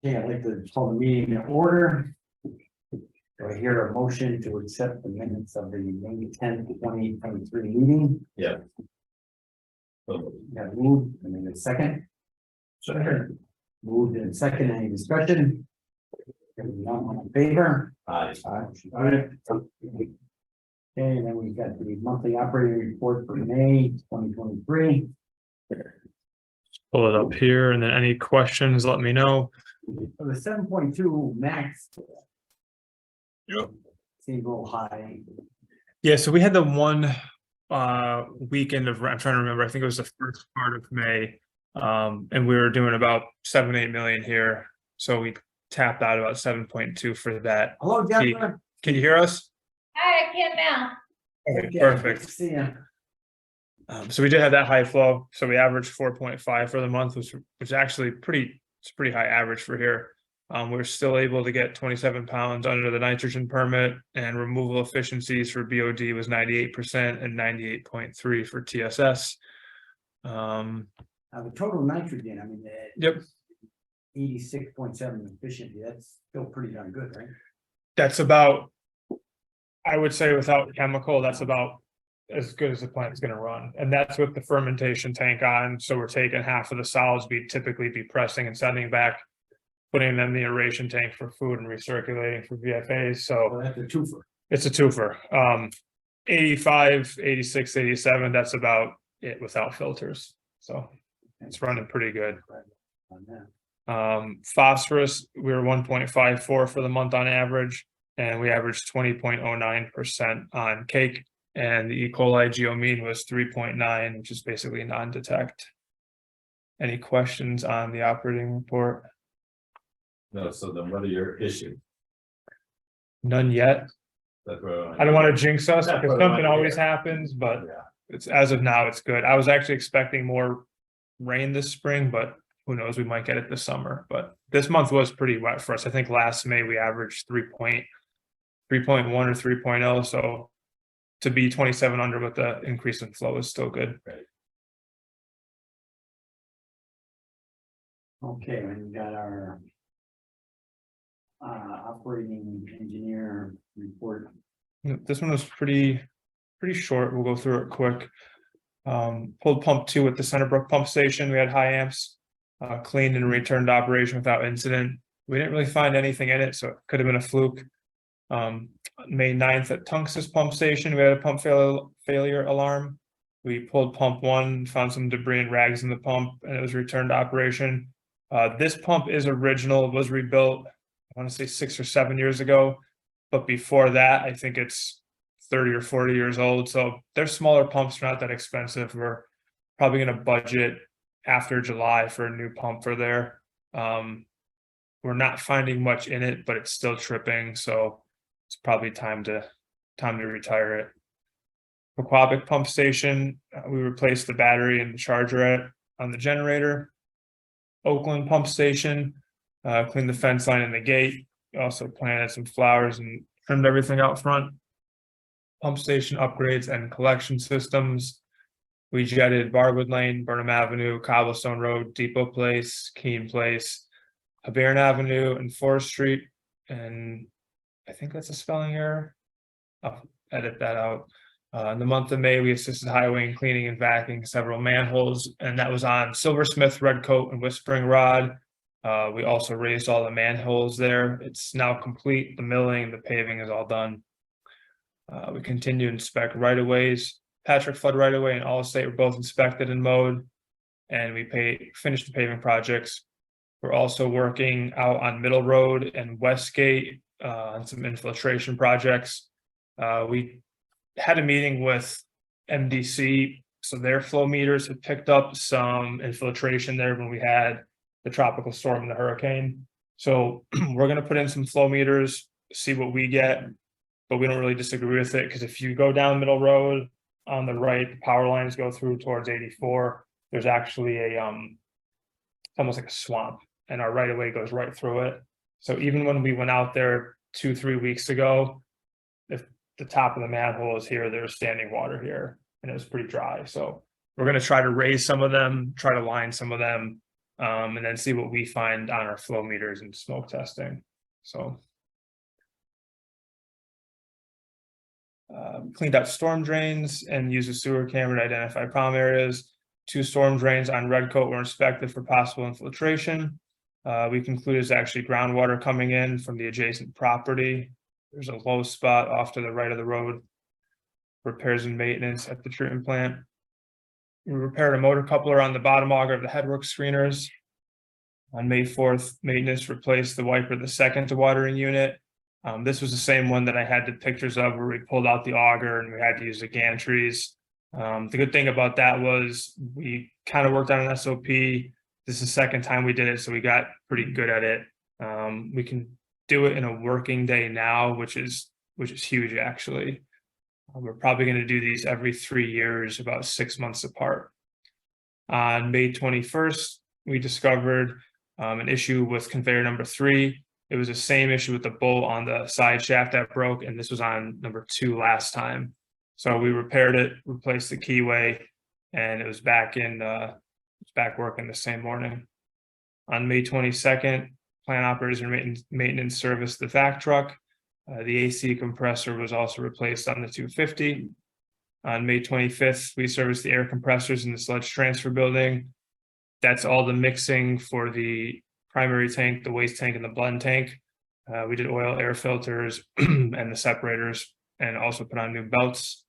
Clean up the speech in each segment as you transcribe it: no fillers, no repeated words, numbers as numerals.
Okay, I'd like to call the meeting in order. Do I hear a motion to accept the minutes of the May 10th, 2023 meeting? Yeah. Got moved, and then a second. Second. Moved in second, any discussion? Hearing none, all in favor? Aye. Okay, and then we've got the monthly operating report for May 2023. Pull it up here, and then any questions, let me know. For the 7.2 max. Yep. Seems a little high. Yeah, so we had the one weekend of, I'm trying to remember, I think it was the first part of May. And we were doing about 7-8 million here. So we tapped out about 7.2 for that. Hello, Jennifer. Can you hear us? Hi, I can now. Okay, Okay, perfect. good to see you. So we did have that high flow. So we averaged 4.5 for the month, which was actually it's a pretty high average for here. We're still able to get 27 pounds under the nitrogen permit, and removal efficiencies for BOD was 98% and 98.3 for TSS. The total nitrogen, I mean, Yep. 86.7 efficiency, that's still pretty darn good, right? That's about, I would say without chemical, that's about as good as the plant's gonna run. And that's with the fermentation tank on. So we're taking half of the solids we'd typically be pressing and sending back, putting them in the aeration tank for food and recirculating for VFAs. So Well, that's a twofer. it's a twofer. 85, 86, 87, that's about it without filters. So it's running pretty good. On that. Phosphorus, we were 1.54 for the month on average, and we averaged 20.09% on cake. And the E. coli geomean was 3.9, which is basically non-detect. Any questions on the operating report? No, so then what are your issues? None yet. That's where I don't want to jinx us That's because what I something wanna always hear. happens, but Yeah, it's as of now, it's good. I was actually expecting more rain this spring, but who knows, we might get it this summer. But this month was pretty wet for us. I think last May we averaged 3.1 or 3.0. So to be 27 under with the increase in flow is still good. Okay, and we got our operating engineer report. This one was pretty short. We'll go through it quick. Pulled pump 2 at the Centerbrook pump station. We had high amps, cleaned and returned to operation without incident. We didn't really find anything in it, so it could have been a fluke. May 9th at Tunxus pump station, we had a pump failure alarm. We pulled pump 1, found some debris and rags in the pump, and it was returned to operation. This pump is original, was rebuilt, I want to say 6 or 7 years ago. But before that, I think it's 30 or 40 years old. So they're smaller pumps, not that expensive. We're probably going to budget after July for a new pump for there. We're not finding much in it, but it's still tripping. So it's probably time to retire it. Aquabic pump station, we replaced the battery and the charger on the generator. Oakland pump station, cleaned the fence line and the gate. Also planted some flowers and trimmed everything out front. Pump station upgrades and collection systems. We jetted Barwood Lane, Burnham Avenue, Cobblestone Road, Depot Place, Keene Place, Habern Avenue, and Forest Street. And I think that's a spelling error. I'll edit that out. In the month of May, we assisted highway in cleaning and vacuuming several manholes, and that was on Silversmith, Redcoat, and Whispering Rod. We also raised all the manholes there. It's now complete. The milling, the paving is all done. We continue to inspect right-of-ways. Patrick Flood right-of-way and Allstate were both inspected and mowed, and we finished the paving projects. We're also working out on Middle Road and Westgate on some infiltration projects. We had a meeting with MDC, so their flow meters have picked up some infiltration there when we had the tropical storm and the hurricane. So we're going to put in some flow meters, see what we get, but we don't really disagree with it, because if you go down Middle Road on the right, the power lines go through towards 84. There's actually almost like a swamp, and our right of way goes right through it. So even when we went out there 2-3 weeks ago, if the top of the manhole is here, there's standing water here, and it was pretty dry. So we're going to try to raise some of them, try to line some of them. and then see what we find on our flow meters and smoke testing. So. Cleaned out storm drains and used a sewer camera to identify problem areas. 2 storm drains on Redcoat were inspected for possible infiltration. We concluded it's actually groundwater coming in from the adjacent property. There's a low spot off to the right of the road. Repairs and maintenance at the treatment plant. We repaired a motor coupler on the bottom auger of the headwork screeners. On May 4th, maintenance replaced the wiper of the second dewatering unit. This was the same one that I had the pictures of where we pulled out the auger and we had to use the gantries. The good thing about that was we kind of worked on an SOP. This is the second time we did it, so we got pretty good at it. We can do it in a working day now, which is huge actually. We're probably going to do these every 3 years, about 6 months apart. On May 21st, we discovered an issue with conveyor number 3. It was the same issue with the bolt on the side shaft that broke, and this was on number 2 last time. So we repaired it, replaced the keyway, and it was back working the same morning. On May 22nd, plant operators and maintenance serviced the vac truck. The AC compressor was also replaced on the 250. On May 25th, we serviced the air compressors in the sludge transfer building. That's all the mixing for the primary tank, the waste tank, and the blend tank. We did oil, air filters, and the separators, and also put on new belts.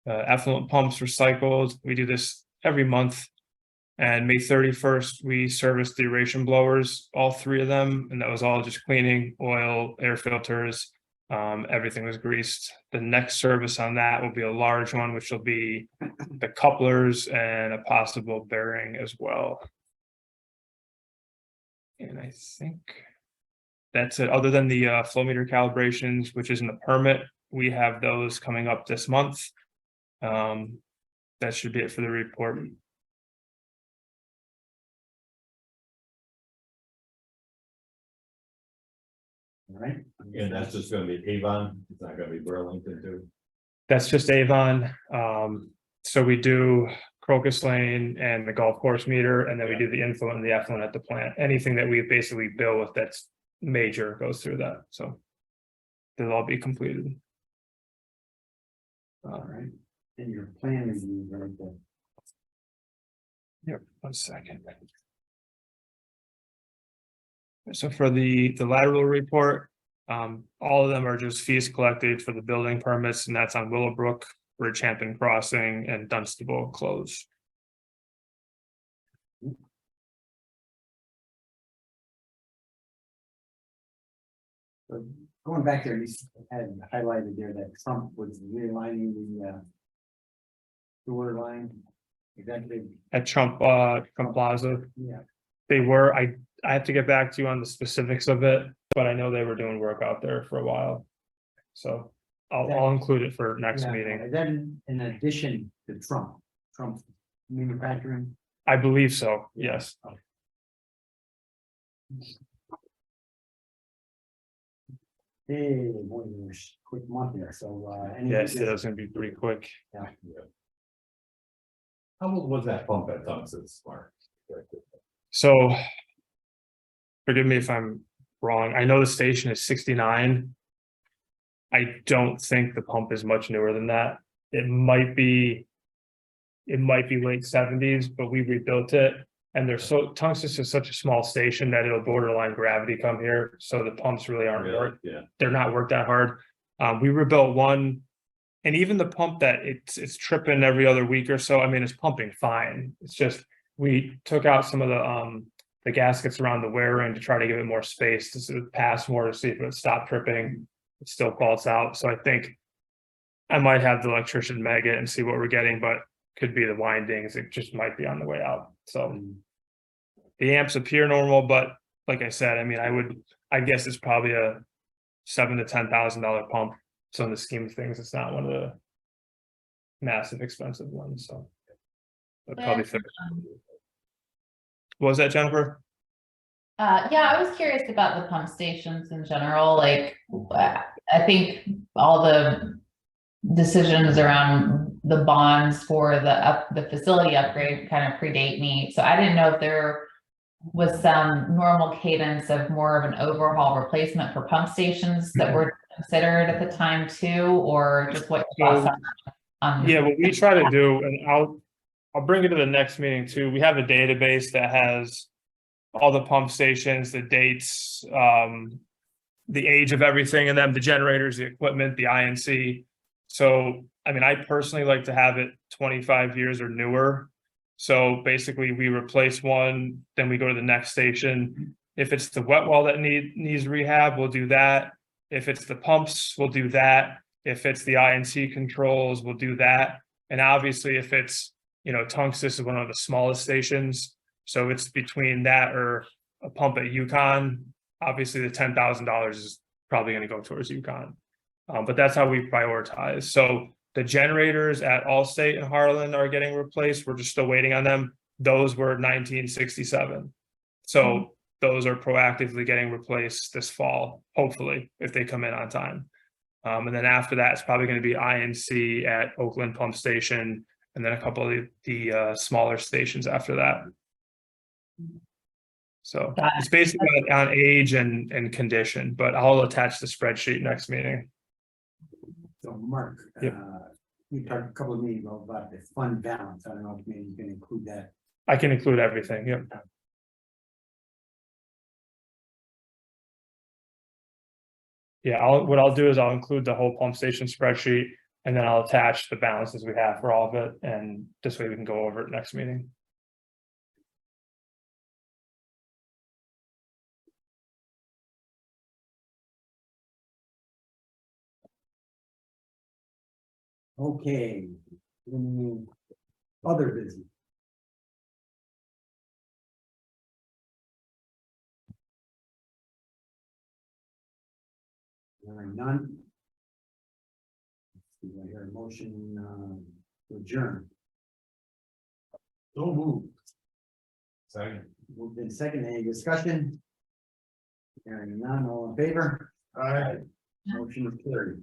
Effluent pumps recycled. We do this every month. And May 31st, we serviced the aeration blowers, all 3 of them, and that was all just cleaning, oil, air filters. Everything was greased. The next service on that will be a large one, which will be the couplers and a possible bearing as well. And I think that's it. Other than the flow meter calibrations, which is in the permit, we have those coming up this month. That should be it for the report. All right. And that's just gonna be Avon, it's not gonna be Burlington too. That's just Avon. So we do Crocus Lane and the golf course meter, and then we do the influent and the effluent at the plant. Anything that we basically bill with that's major goes through that. So they'll all be completed. All right. And your plan is very good. Yep, 1 second. So for the lateral report, all of them are just fees collected for the building permits, and that's on Willowbrook, Bridgehampton Crossing, and Dunstable Close. So going back there, you had highlighted there that Trump was realigning the sewer line. Exactly. At Trump Plaza. Yeah. They were, I have to get back to you on the specifics of it, but I know they were doing work out there for a while. So I'll include it for next meeting. And then in addition to Trump manufacturing. I believe so, yes. Hey, boy, it was a quick month there, so Yes, that's gonna be pretty quick. Yeah. How old was that pump at Thompson's Mark? So forgive me if I'm wrong. I know the station is 69. I don't think the pump is much newer than that. It might be late 70s, but we rebuilt it. And Tungsten is such a small station that it'll borderline gravity come here. So the pumps really aren't worked. Yeah. They're not worked that hard. We rebuilt one, and even the pump that it's tripping every other week or so. I mean, it's pumping fine. It's just we took out some of the gaskets around the wear ring to try to give it more space to sort of pass more to see if it would stop tripping. It still faults out. So I think I might have the electrician mag it and see what we're getting, but could be the windings. It just might be on the way out. So the amps appear normal, but like I said, I mean, I guess it's probably a $7,000 to $10,000 pump. So in the scheme of things, it's not one of the massive expensive ones. So but probably fix. What was that, Jennifer? Yeah, I was curious about the pump stations in general. Like, I think all the decisions around the bonds for the facility upgrade kind of predate me. So I didn't know if there was some normal cadence of more of an overhaul replacement for pump stations that were considered at the time too, or just what your thoughts are? Yeah, what we try to do, and I'll bring it to the next meeting too. We have a database that has all the pump stations, the dates, the age of everything in them, the generators, the equipment, the INC. So, I mean, I personally like to have it 25 years or newer. So basically we replace one, then we go to the next station. If it's the wet well that needs rehab, we'll do that. If it's the pumps, we'll do that. If it's the INC controls, we'll do that. And obviously if it's, Tunks, this is one of the smallest stations. So it's between that or a pump at Yukon. Obviously the $10,000 is probably going to go towards Yukon. But that's how we prioritize. So the generators at Allstate and Harlan are getting replaced. We're just still waiting on them. Those were 1967. So those are proactively getting replaced this fall, hopefully, if they come in on time. And then after that, it's probably going to be INC at Oakland Pump Station, and then a couple of the smaller stations after that. So it's basically on age and condition, but I'll attach the spreadsheet next meeting. So Mark, Yep. we talked a couple of meetings ago about the fund balance. I don't know if maybe you can include that. I can include everything. Yep. Yeah, what I'll do is I'll include the whole pump station spreadsheet, and then I'll attach the balances we have for all of it, and this way we can go over it next meeting. Okay. Other business. None. Do I hear a motion to adjourn? So moved. Second. Moved in second, any discussion? Hearing none, all in favor? Aye. Motion is carried.